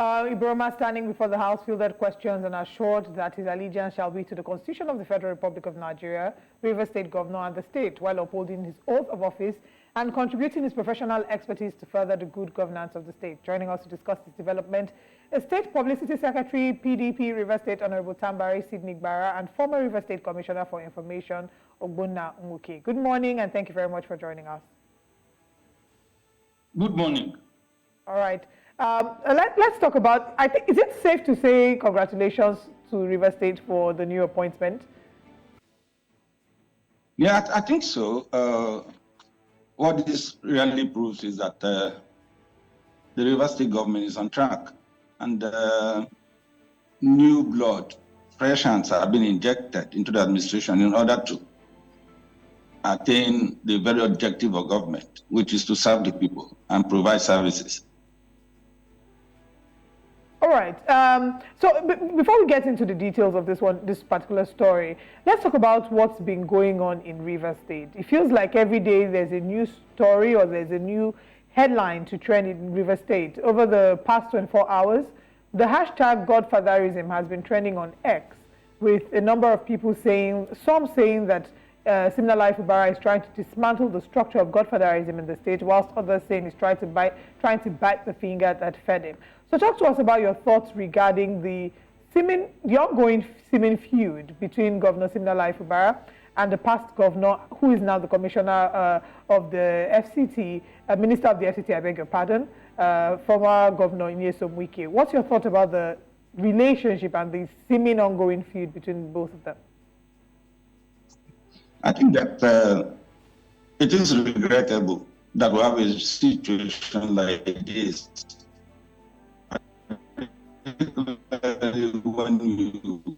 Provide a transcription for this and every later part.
Iboroma, standing before the House, fielded questions and assured that his allegiance shall be to the Constitution of the Federal Republic of Nigeria, Rivers State Governor, and the state, while upholding his oath of office and contributing his professional expertise to further the good governance of the state. Joining us to discuss this development is State Publicity Secretary, PDP, Rivers State Honorable Tambari Sydney Gbara, and former Rivers State Commissioner for Information, Ogbonna Nwuke. Good morning, and thank you very much for joining us. Good morning. All right. Let's talk about, I think, is it safe to say congratulations to Rivers State for the new appointment? Yeah, I think so. What this really proves is that the Rivers State government is on track, and new blood, fresh hands have been injected into the administration in order to attain the very objective of government, which is to serve the people and provide services. All right. So before we get into the details of this particular story, let's talk about what's been going on in Rivers State. It feels like every day there's a new story or there's a new headline to trend in Rivers State. Over the past 24 hours, the hashtag Godfatherism has been trending on X, with a number of people saying, some saying that Siminalayi Fubara is trying to dismantle the structure of Godfatherism in the state, whilst others saying he's trying to bite the finger that fed him. So talk to us about your thoughts regarding the ongoing Simin feud between Governor Siminalayi Fubara and the past governor, who is now the commissioner of the FCT, Minister of the FCT, I beg your pardon, former Governor Nwuke. What's your thought about the relationship and the Simin ongoing feud between both of them? I think that it is regrettable that we have a situation like this. When you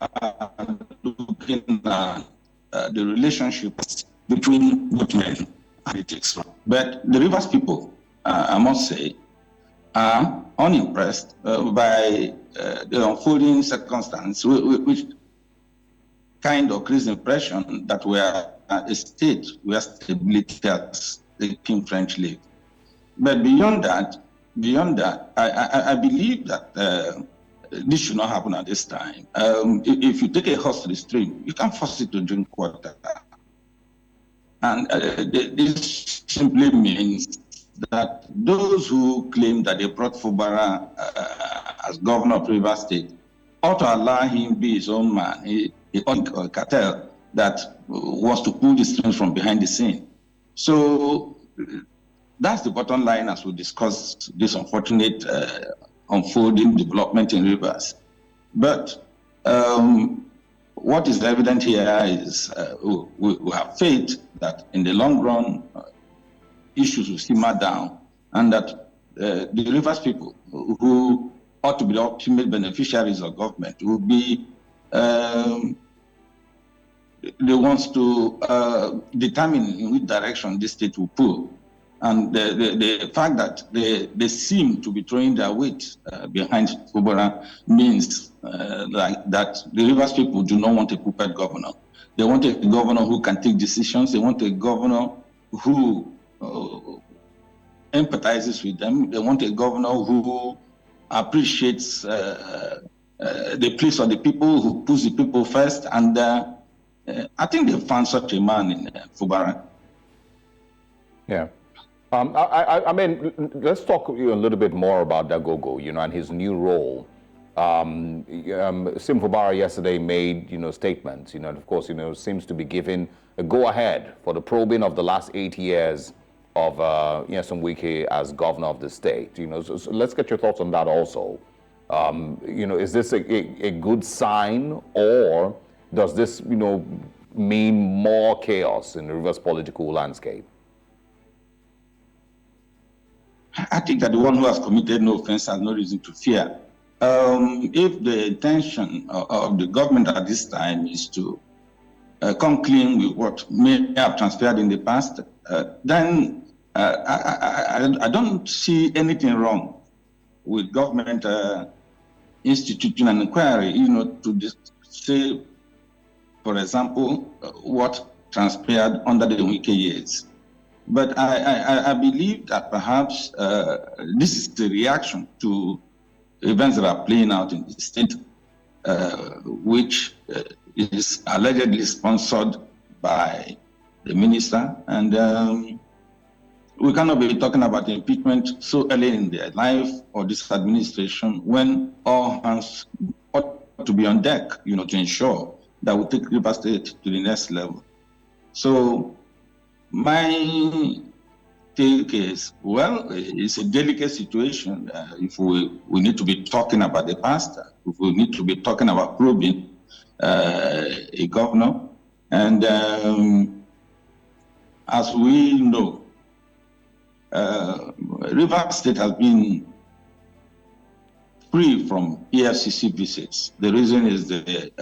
are looking at the relationship between both men and politics. But the Rivers people, I must say, are unimpressed by the unfolding circumstance, which kind of creates the impression that we are a state where stability has taken French leave. But beyond that, I believe that this should not happen at this time. If you take a horse to the stream, you can't force it to drink water. And this simply means that those who claim that they brought Fubara as governor of Rivers State ought to allow him be his own man, a cartel that wants to pull the strings from behind the scene. So that's the bottom line as we discuss this unfortunate unfolding development in Rivers. But what is evident here is we have faith that in the long run, issues will simmer down, and that the Rivers people who ought to be the ultimate beneficiaries of government will be the ones to determine in which direction this state will pull. And the fact that they seem to be throwing their weight behind Fubara means like that the Rivers people do not want a puppet governor. They want a governor who can take decisions. They want a governor who empathizes with them. They want a governor who appreciates the place of the people, who puts the people first. And I think they found such a man in Fubara. Yeah. I mean, let's talk a little bit more about Dagogo, and his new role. Sim Fubara yesterday made, statements, and of course, seems to be giving a go-ahead for the probing of the last 8 years of Nwuke as governor of the state. So let's get your thoughts on that also. Is this a good sign, or does this, mean more chaos in the Rivers political landscape? I think that the one who has committed no offense has no reason to fear. If the intention of the government at this time is to come clean with what may have transpired in the past, then I don't see anything wrong with government instituting an inquiry, to say, for example, what transpired under the Nwuke years. But I believe that perhaps this is the reaction to events that are playing out in the state, which is allegedly sponsored by the minister. And we cannot be talking about impeachment so early in their life or this administration when all hands ought to be on deck, to ensure that we take Rivers State to the next level. So my take is, well, it's a delicate situation. If we need to be talking about the past, if we need to be talking about probing a governor, and as we know, Rivers State has been free from EFCC visits. The reason is the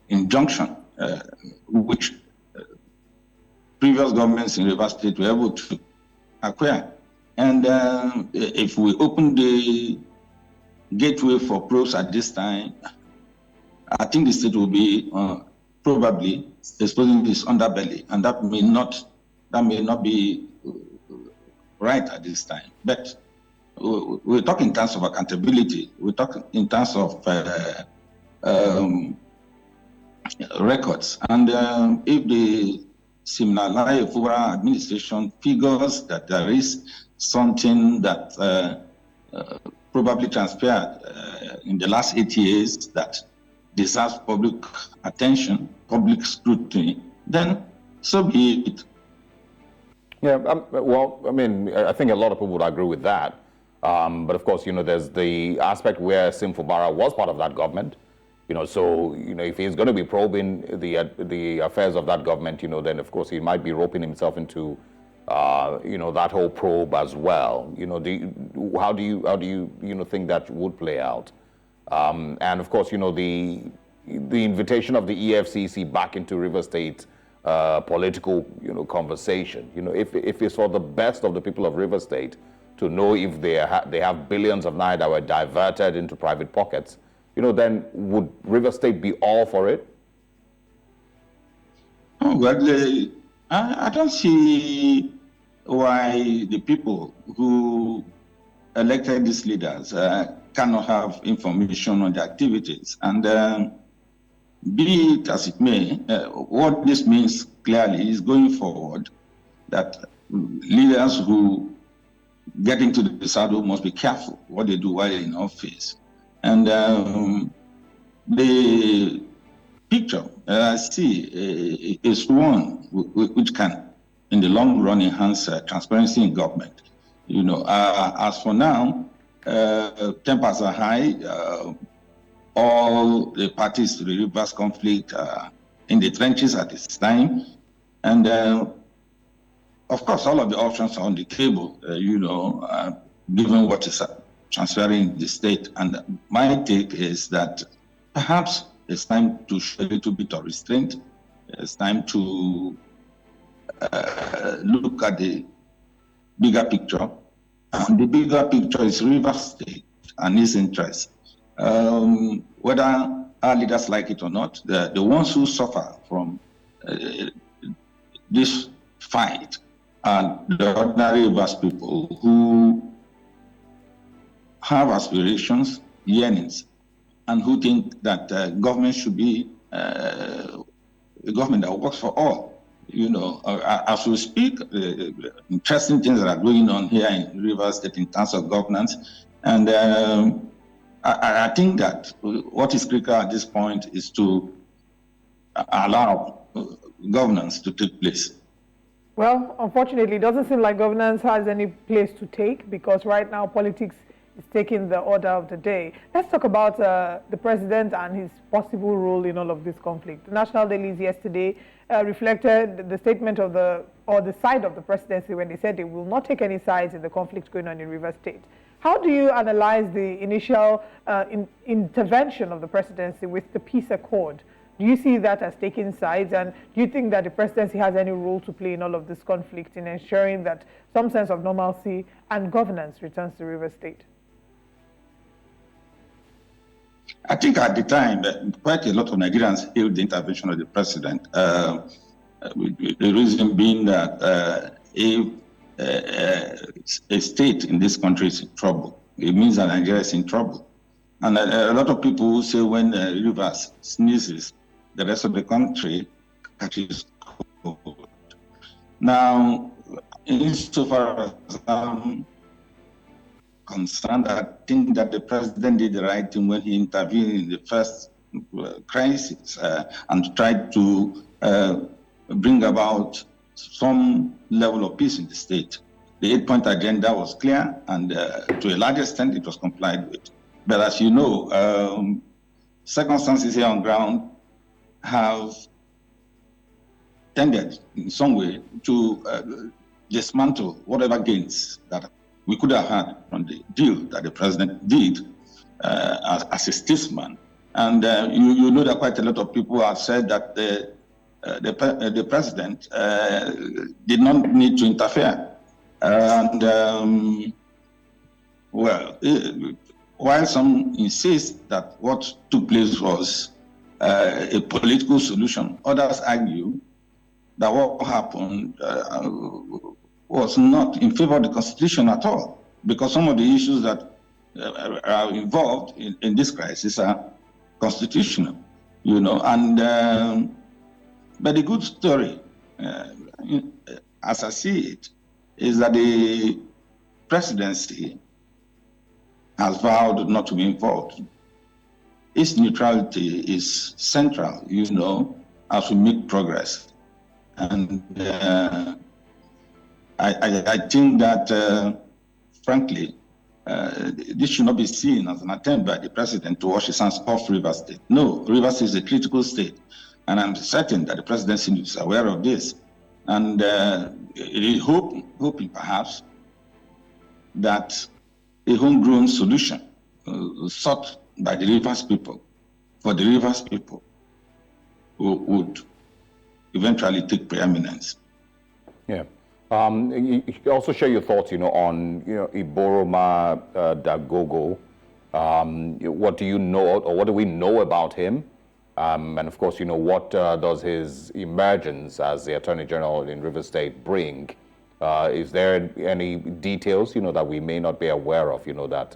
injunction which previous governments in Rivers State were able to acquire. And if we open the gateway for probes at this time, I think the state will be probably exposing this underbelly, and that may not be right at this time. But we talk in terms of accountability. We talk in terms of records. And if the Siminalayi Fubara administration figures that there is something that probably transpired in the last 8 years that deserves public attention, public scrutiny, then so be it. Yeah, well, I mean, I think a lot of people would agree with that. But of course, there's the aspect where Sim Fubara was part of that government. So, if he's going to be probing the affairs of that government, then of course he might be roping himself into, that whole probe as well. How do you think that would play out? And of course, the invitation of the EFCC back into River State political, conversation. If it's for the best of the people of River State to know if they have billions of naira that were diverted into private pockets, then would River State be all for it? Oh, well, I don't see why the people who elected these leaders cannot have information on their activities. And be it as it may, what this means clearly is going forward that leaders who get into the saddle must be careful what they do while in office. And the picture I see is one which can, in the long run, enhance transparency in government. As for now, tempers are high. All the parties to the Rivers conflict are in the trenches at this time. And of course, all of the options are on the table, given what is transferring the state. And my take is that perhaps it's time to show a little bit of restraint. It's time to look at the bigger picture. And the bigger picture is River State and its interests. Whether our leaders like it or not, the ones who suffer from this fight are the ordinary Rivers people who have aspirations, yearnings, and who think that government should be a government that works for all. As we speak, interesting things that are going on here in Rivers State in terms of governance. And I think that what is critical at this point is to allow governance to take place. Well, unfortunately, it doesn't seem like governance has any place to take, because right now politics is taking the order of the day. Let's talk about the president and his possible role in all of this conflict. The national dailies yesterday reflected the statement of the side of the presidency when they said they will not take any sides in the conflict going on in Rivers State. How do you analyze the initial intervention of the presidency with the peace accord? Do you see that as taking sides, and do you think that the presidency has any role to play in all of this conflict in ensuring that some sense of normalcy and governance returns to Rivers State? I think at the time, quite a lot of Nigerians hailed the intervention of the president. The reason being that if a state in this country is in trouble, it means that Nigeria is in trouble. And a lot of people who say when Rivers sneezes, the rest of the country catches cold. Now, insofar as I'm concerned, I think that the president did the right thing when he intervened in the first crisis and tried to bring about some level of peace in the state. The 8-point agenda was clear, and to a large extent, it was complied with. But as you know, circumstances here on ground have tended in some way to dismantle whatever gains that we could have had from the deal that the president did as a statesman. And you know that quite a lot of people have said that the president did not need to interfere. And while some insist that what took place was a political solution, others argue that what happened was not in favor of the Constitution at all, because some of the issues that are involved in this crisis are constitutional, you know. And but the good story, as I see it, is that the presidency has vowed not to be involved. Its neutrality is central, you know, as we make progress. And I think that, frankly, this should not be seen as an attempt by the president to wash his hands off Rivers State. No, Rivers is a critical state, and I'm certain that the presidency is aware of this. And hoping perhaps that a homegrown solution sought by the Rivers people, for the Rivers people, would eventually take preeminence. Yeah. You also share your thoughts, you know, on Iboroma Dagogo. What do you know, or what do we know about him? And of course, you know, what does his emergence as the Attorney General in Rivers State bring? Is there any details, you know, that we may not be aware of, you know, that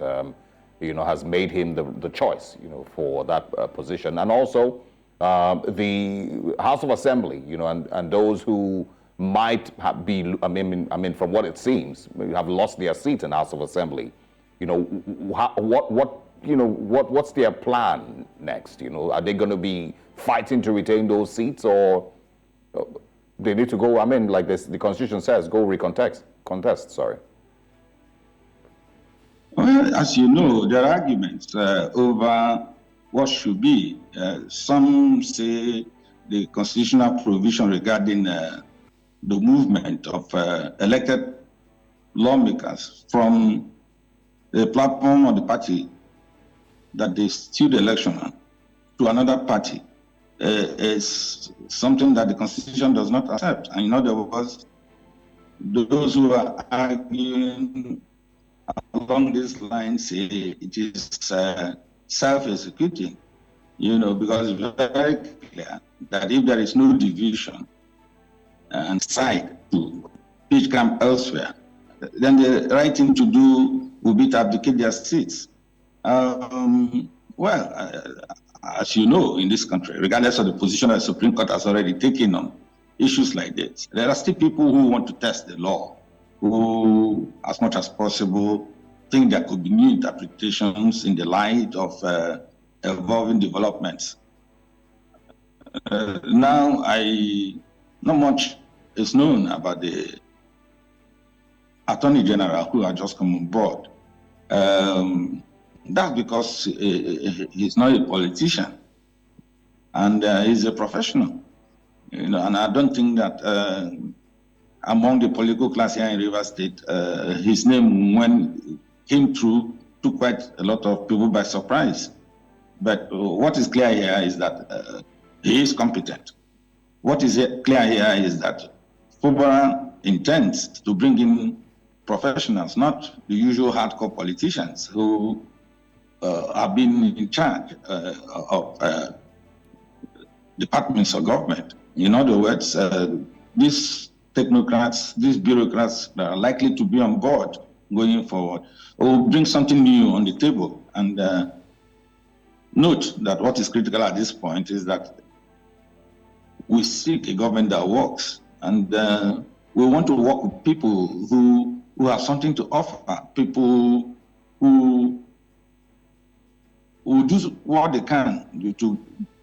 has made him the choice, you know, for that position? And also the House of Assembly, you know, and those who might be, I mean, from what it seems, have lost their seat in the House of Assembly. You know, what's their plan next? You know, are they going to be fighting to retain those seats, or they need to go? I mean, like this, the Constitution says, go contest. Sorry. Well, as you know, there are arguments over what should be. Some say the constitutional provision regarding the movement of elected lawmakers from the platform of the party that they stood election on to another party is something that the Constitution does not accept. And in other words, those who are arguing along these lines say it is self-executing, you know, because it's very clear that if there is no division and side to pitch camp elsewhere, then the right thing to do would be to abdicate their seats. As you know, in this country, regardless of the position that the Supreme Court has already taken on issues like this, there are still people who want to test the law, who, as much as possible, think there could be new interpretations in the light of evolving developments. Now, not much is known about the Attorney General who had just come on board. That's because he's not a politician, and he's a professional. You know, and I don't think that among the political class here in Rivers State, his name, when came through, took quite a lot of people by surprise. But what is clear here is that he is competent. What is clear here is that Fubara intends to bring in professionals, not the usual hardcore politicians who have been in charge of departments of government In other words, these technocrats, these bureaucrats that are likely to be on board going forward will bring something new on the table. And note that what is critical at this point is that we seek a government that works, and we want to work with people who have something to offer, people who do what they can to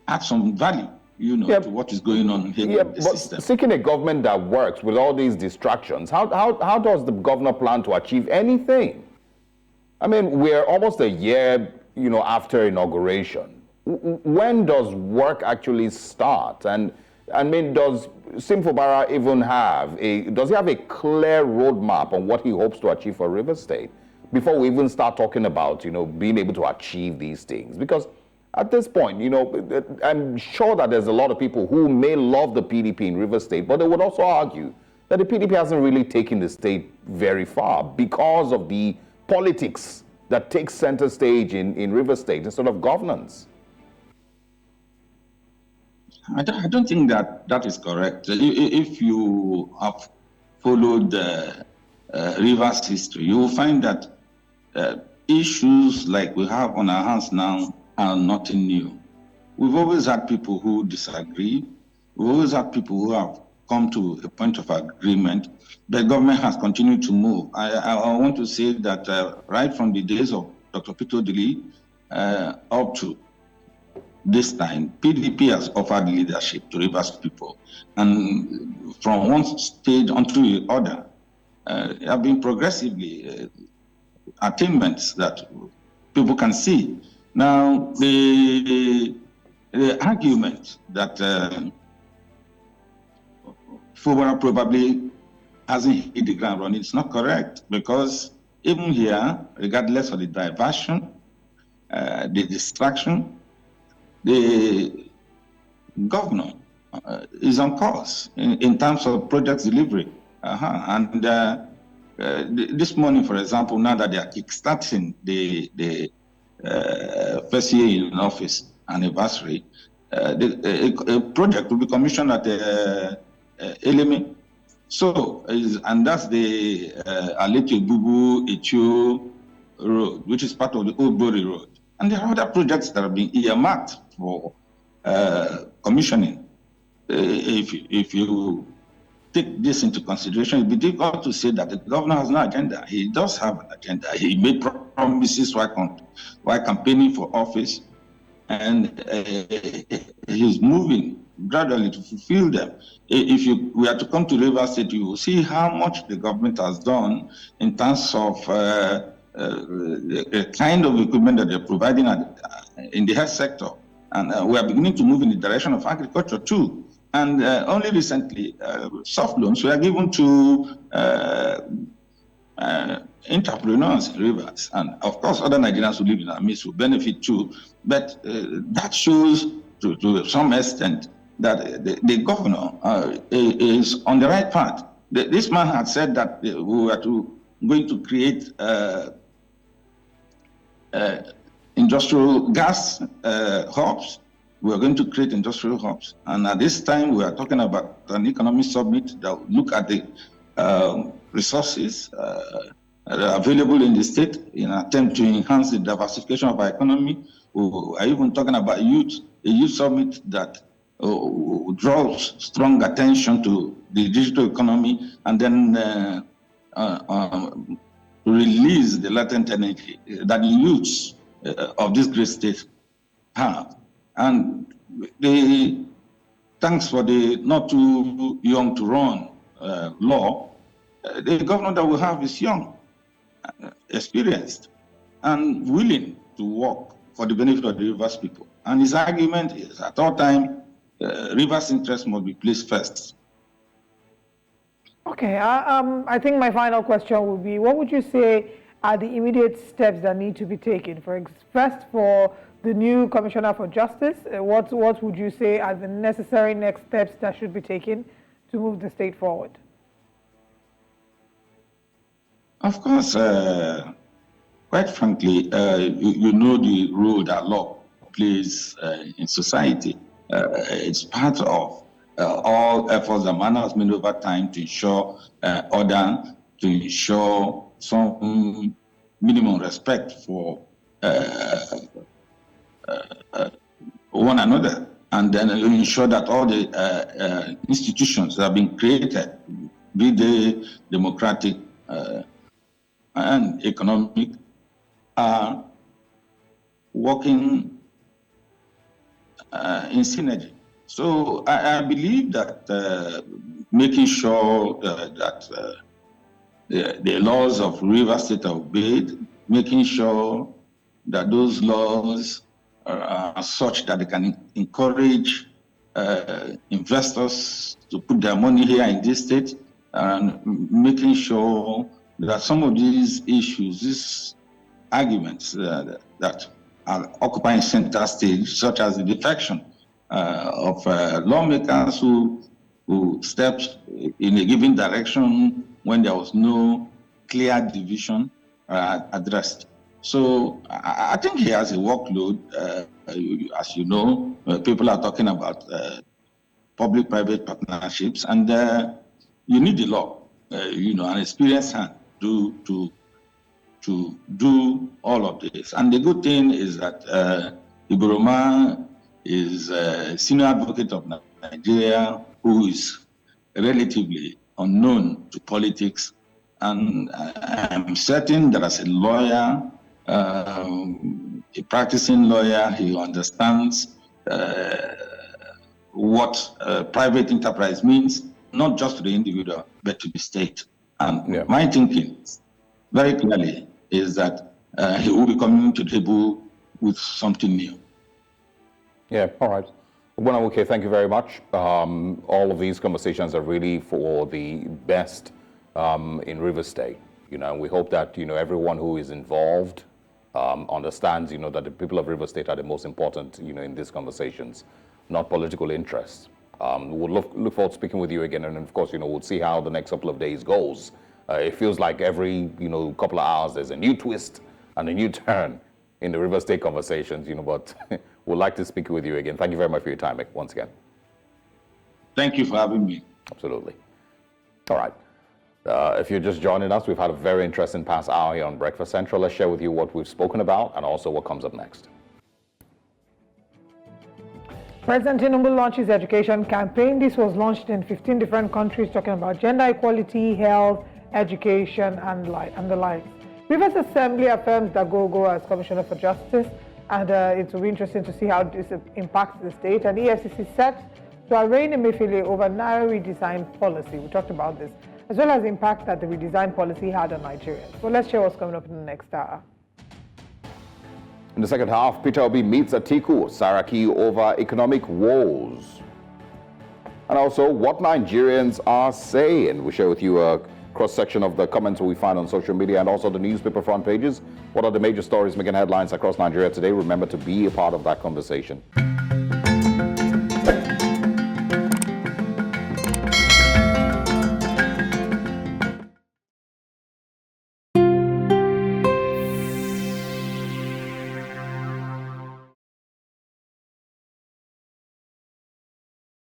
add some value, to what is going on here in the system. Seeking a government that works with all these distractions, how does the governor plan to achieve anything? I mean, we're almost a year, after inauguration. When does work actually start? And I mean, does Fubara even does he have a clear roadmap on what he hopes to achieve for Rivers State before we even start talking about, being able to achieve these things? Because at this point, I'm sure that there's a lot of people who may love the PDP in Rivers State, but they would also argue that the PDP hasn't really taken the state very far because of the politics that takes center stage in Rivers State instead of governance. I don't think that is correct. If you have followed Rivers history, you will find that issues like we have on our hands now are nothing new. We've always had people who disagree. We've always had people who have come to a point of agreement. The government has continued to move. I want to say that right from the days of Dr. Peter Odili up to this time, PDP has offered leadership to Rivers people. And from one stage onto the other, there have been progressively attainments that people can see. Now, the argument that Fubara probably hasn't hit the ground running is not correct, because even here, regardless of the diversion, the distraction, the governor is on course in terms of project delivery. And this morning, for example, now that they are kickstarting the first year in office anniversary, a project will be commissioned at Eleme. So, and that's the Alete Bubu Echo Road, which is part of the Old Bori Road. And there are other projects that have been earmarked for commissioning. If you take this into consideration, it would be difficult to say that the governor has no agenda. He does have an agenda. He made promises while campaigning for office, and he's moving gradually to fulfill them. If we are to come to Rivers State, you will see how much the government has done in terms of the kind of equipment that they're providing in the health sector. And we are beginning to move in the direction of agriculture too. And only recently, soft loans were given to entrepreneurs in Rivers. And of course, other Nigerians who live in our midst will benefit too. But that shows to some extent that the governor is on the right path. This man had said that we were going to create industrial gas hubs. We are going to create industrial hubs. And at this time, we are talking about an economic summit that will look at the resources that are available in the state in an attempt to enhance the diversification of our economy. We are even talking about youth, a youth summit that draws strong attention to the digital economy, and then release the latent energy that the youths of this great state have. And thanks for the not too young to run law, the governor that we have is young, experienced, and willing to work for the benefit of the Rivers people. And his argument is at all time, Rivers' interest must be placed first. Okay, I think my final question would be, what would you say are the immediate steps that need to be taken? First, for the new Commissioner for Justice, what would you say are the necessary next steps that should be taken to move the state forward? Of course, quite frankly, you know the role that law plays in society. It's part of all efforts and manners made over time to ensure order, to ensure some minimum respect for one another, and then ensure that all the institutions that have been created, be they democratic and economic, are working in synergy. So I believe that making sure that the laws of River State are obeyed, making sure that those laws are such that they can encourage investors to put their money here in this state, and making sure that some of these issues, these arguments that are occupying center stage, such as the defection of lawmakers who stepped in a given direction when there was no clear division, addressed. So I think he has a workload. As you know, people are talking about public-private partnerships, and you need the law, an experienced hand to do all of this. And the good thing is that Iboroma is a senior advocate of Nigeria who is relatively unknown to politics, and I'm certain that as a lawyer, a practicing lawyer, he understands what private enterprise means, not just to the individual, but to the state. And my thinking, very clearly, is that he will be coming to the table with something new. Yeah, all right. Ogbonna Nwuke, thank you very much. All of these conversations are really for the best in Rivers State. We hope that, everyone who is involved understands, that the people of Rivers State are the most important, in these conversations, not political interests. We'll look forward to speaking with you again, and of course, we'll see how the next couple of days goes. It feels like every, couple of hours there's a new twist and a new turn in the Rivers State conversations, but we'd like to speak with you again. Thank you very much for your time once again. Thank you for having me. Absolutely. All right. If you're just joining us, we've had a very interesting past hour here on Breakfast Central. Let's share with you what we've spoken about and also what comes up next. President Tinubu launches education campaign. This was launched in 15 different countries, talking about gender equality, health, education, and the like. Rivers Assembly affirms Dagogo as Commissioner for Justice, and it will be interesting to see how this impacts the state. And EFCC set to arraign Emefiele over Naira redesign policy. We talked about this, as well as the impact that the redesign policy had on Nigerians. So let's share what's coming up in the next hour. In the second half, Peter Obi meets Atiku Saraki over economic woes. And also, what Nigerians are saying. We share with you a cross-section of the comments we find on social media and also the newspaper front pages. What are the major stories making headlines across Nigeria today? Remember to be a part of that conversation.